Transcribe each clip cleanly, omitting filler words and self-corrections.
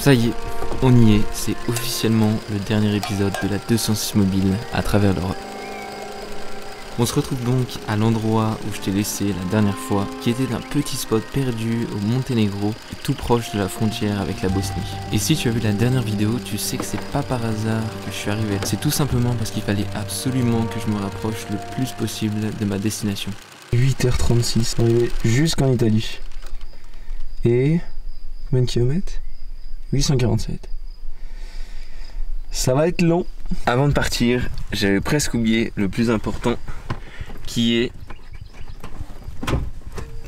Ça y est, on y est, c'est officiellement le dernier épisode de la 206 mobile à travers l'Europe. On se retrouve donc à l'endroit où je t'ai laissé la dernière fois, qui était un petit spot perdu au Monténégro, tout proche de la frontière avec la Bosnie. Et si tu as vu la dernière vidéo, tu sais que c'est pas par hasard que je suis arrivé. C'est tout simplement parce qu'il fallait absolument que je me rapproche le plus possible de ma destination. 8h36, on est arrivé jusqu'en Italie. Et combien de kilomètres ? 847. Ça va être long. Avant de partir, j'avais presque oublié le plus important, qui est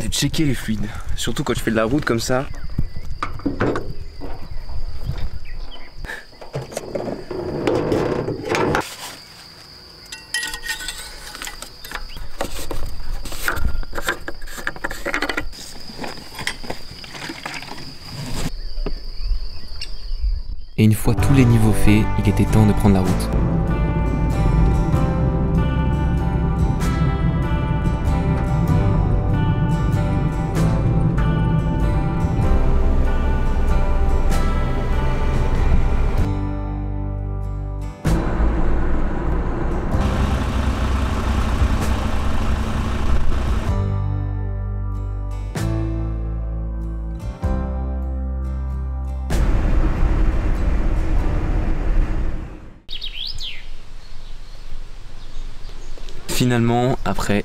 de checker les fluides. Surtout quand tu fais de la route comme ça. Et une fois tous les niveaux faits, il était temps de prendre la route. Finalement, après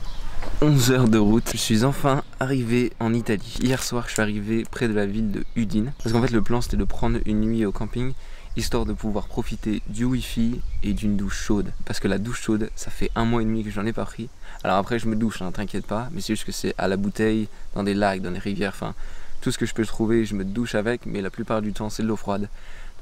11 heures de route, je suis enfin arrivé en Italie. Hier soir, je suis arrivé près de la ville de Udine. Parce qu'en fait, le plan, c'était de prendre une nuit au camping, histoire de pouvoir profiter du wifi et d'une douche chaude. Parce que la douche chaude, ça fait 1 mois et demi que j'en ai pas pris. Alors après, je me douche, hein, t'inquiète pas, mais c'est juste que c'est à la bouteille, dans des lacs, dans des rivières, enfin, tout ce que je peux trouver, je me douche avec, mais la plupart du temps, c'est de l'eau froide.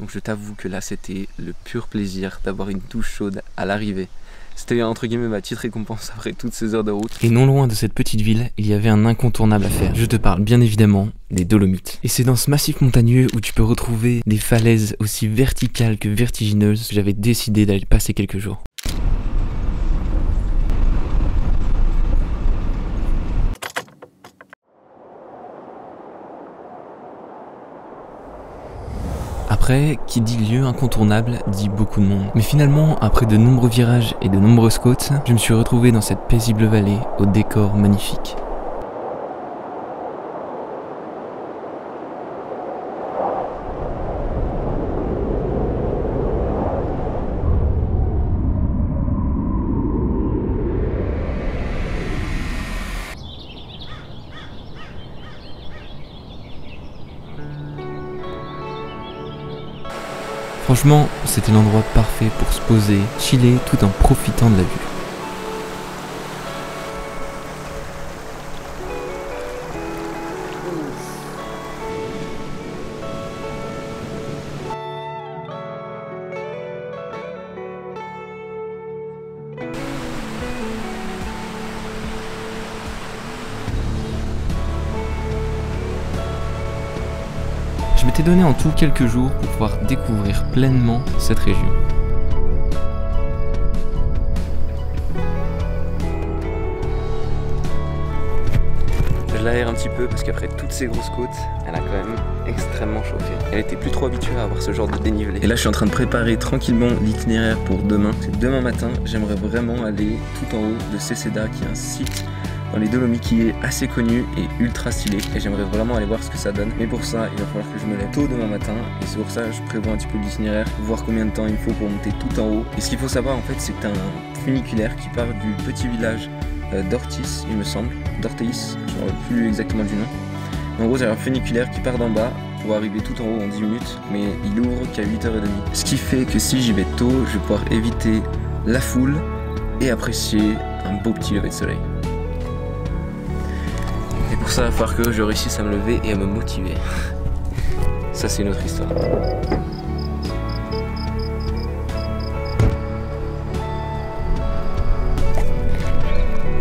Donc je t'avoue que là, c'était le pur plaisir d'avoir une douche chaude à l'arrivée. C'était entre guillemets ma petite récompense après toutes ces heures de route. Et non loin de cette petite ville, il y avait un incontournable à faire. Je te parle bien évidemment des Dolomites. Et c'est dans ce massif montagneux où tu peux retrouver des falaises aussi verticales que vertigineuses que j'avais décidé d'aller passer quelques jours. Après, qui dit lieu incontournable, dit beaucoup de monde. Mais finalement, après de nombreux virages et de nombreuses côtes, je me suis retrouvé dans cette paisible vallée au décor magnifique. Franchement, c'était l'endroit parfait pour se poser, chiller tout en profitant de la vue. Je m'étais donné en tout quelques jours pour pouvoir découvrir pleinement cette région. Je l'aère un petit peu parce qu'après toutes ces grosses côtes, elle a quand même extrêmement chauffé. Elle était plus trop habituée à avoir ce genre de dénivelé. Et là je suis en train de préparer tranquillement l'itinéraire pour demain. Demain matin, j'aimerais vraiment aller tout en haut de Ceseda, qui est un site dans les Dolomites qui est assez connu et ultra stylé, et j'aimerais vraiment aller voir ce que ça donne. Mais pour ça, il va falloir que je me lève tôt demain matin, et c'est pour ça que je prévois un petit peu l'itinéraire, voir combien de temps il faut pour monter tout en haut. Et ce qu'il faut savoir en fait, c'est que tu as un funiculaire qui part du petit village d'Ortis, il me semble, d'Orteis, je ne me rappelle plus exactement du nom. En gros, j'ai un funiculaire qui part d'en bas pour arriver tout en haut en 10 minutes, mais il ouvre qu'à 8h30. Ce qui fait que si j'y vais tôt, je vais pouvoir éviter la foule et apprécier un beau petit lever de soleil. Et pour ça, il va falloir que je réussisse à me lever et à me motiver. Ça, c'est une autre histoire.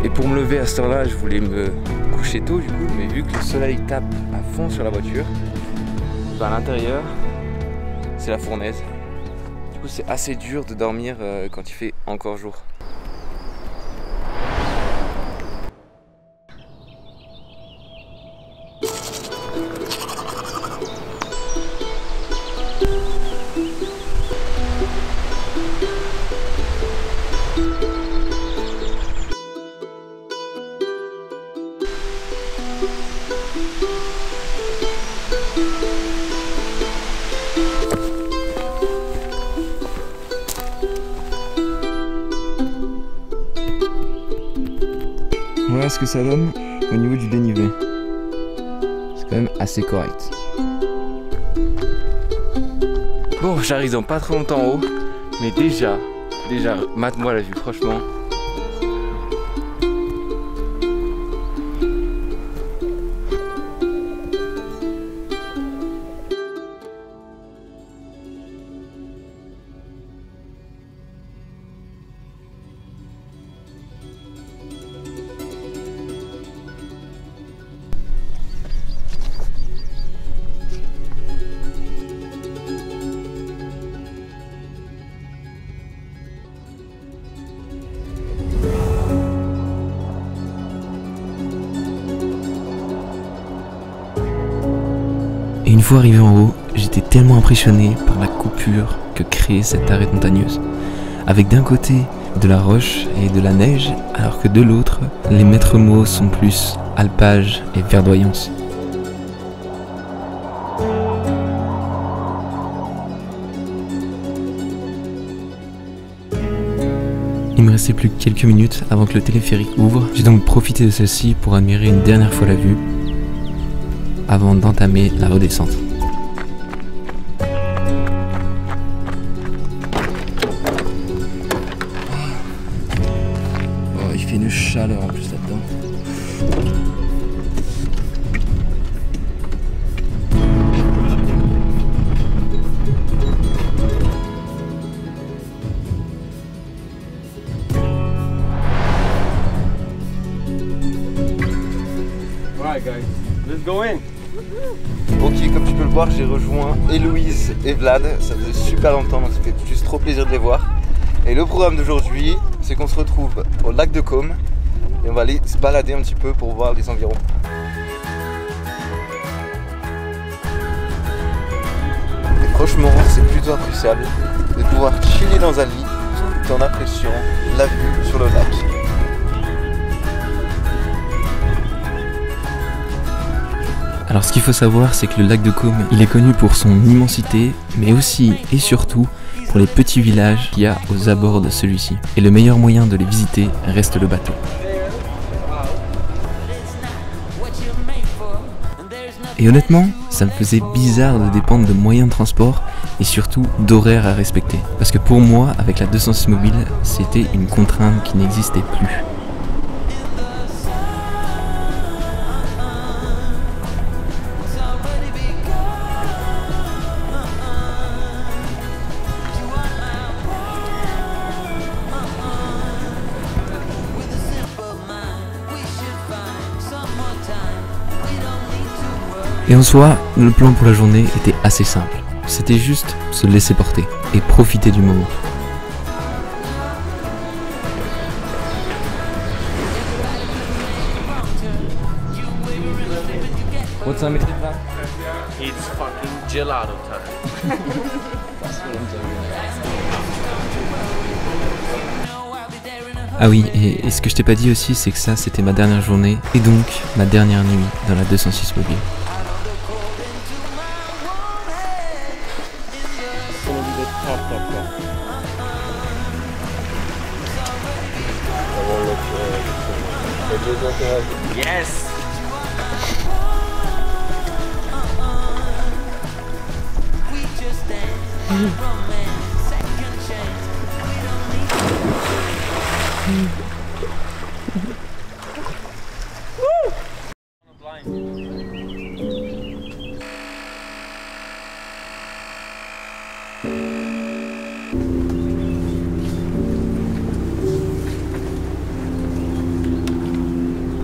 Et pour me lever à cette heure-là, je voulais me coucher tôt du coup, mais vu que le soleil tape à fond sur la voiture, à l'intérieur, c'est la fournaise. Du coup, c'est assez dur de dormir quand il fait encore jour. Voilà ce que ça donne au niveau du dénivelé. C'est quand même assez correct. Bon, j'arrive dans pas trop longtemps en haut, mais déjà, mate-moi la vue, franchement. Et une fois arrivé en haut, j'étais tellement impressionné par la coupure que crée cette arête montagneuse. Avec d'un côté de la roche et de la neige, alors que de l'autre, les maîtres mots sont plus alpage et verdoyance. Il me restait plus que quelques minutes avant que le téléphérique ouvre. J'ai donc profité de celle-ci pour admirer une dernière fois la vue, avant d'entamer la redescente. Oh, il fait une chaleur en plus là-dedans. Alright guys, let's go in. Ok, comme tu peux le voir, j'ai rejoint Héloïse et Vlad. Ça faisait super longtemps, donc ça fait juste trop plaisir de les voir. Et le programme d'aujourd'hui, c'est qu'on se retrouve au lac de Caume et on va aller se balader un petit peu pour voir les environs. Et franchement, c'est plutôt appréciable de pouvoir chiller dans un lit tout en appréciant la vue sur le lac. Alors ce qu'il faut savoir, c'est que le lac de Caume, il est connu pour son immensité, mais aussi et surtout pour les petits villages qu'il y a aux abords de celui-ci. Et le meilleur moyen de les visiter reste le bateau. Et honnêtement, ça me faisait bizarre de dépendre de moyens de transport et surtout d'horaires à respecter. Parce que pour moi, avec la 206 mobile, c'était une contrainte qui n'existait plus. Et en soi, le plan pour la journée était assez simple. C'était juste se laisser porter et profiter du moment. What time is it now? It's fucking gelato time. Ah oui, et ce que je t'ai pas dit aussi, c'est que ça, c'était ma dernière journée et donc ma dernière nuit dans la 206 mobile. Yes.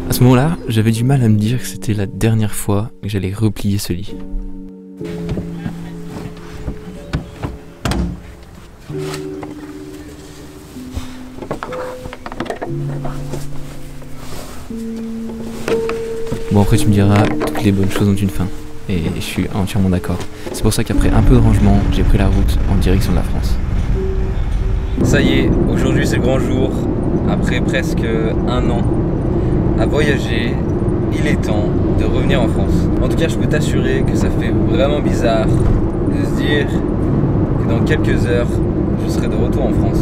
À ce moment-là, j'avais du mal à me dire que c'était la dernière fois que j'allais replier ce lit. Bon, après tu me diras, toutes les bonnes choses ont une fin. Et je suis entièrement d'accord. C'est pour ça qu'après un peu de rangement, j'ai pris la route en direction de la France. Ça y est, aujourd'hui c'est le grand jour. Après presque un an à voyager, il est temps de revenir en France. En tout cas, je peux t'assurer que ça fait vraiment bizarre de se dire que dans quelques heures, je serai de retour en France.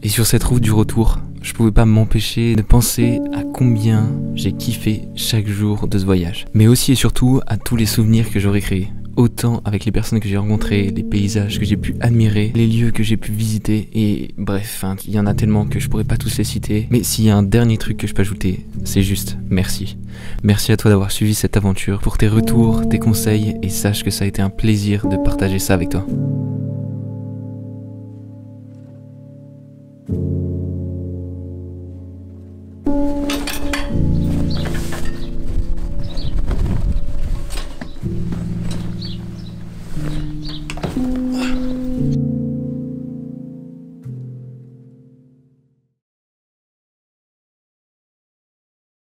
Et sur cette route du retour, je pouvais pas m'empêcher de penser à combien j'ai kiffé chaque jour de ce voyage. Mais aussi et surtout à tous les souvenirs que j'aurais créés. Autant avec les personnes que j'ai rencontrées, les paysages que j'ai pu admirer, les lieux que j'ai pu visiter, et bref, il y en a tellement que je pourrais pas tous les citer. Mais s'il y a un dernier truc que je peux ajouter, c'est juste merci. Merci à toi d'avoir suivi cette aventure, pour tes retours, tes conseils, et sache que ça a été un plaisir de partager ça avec toi.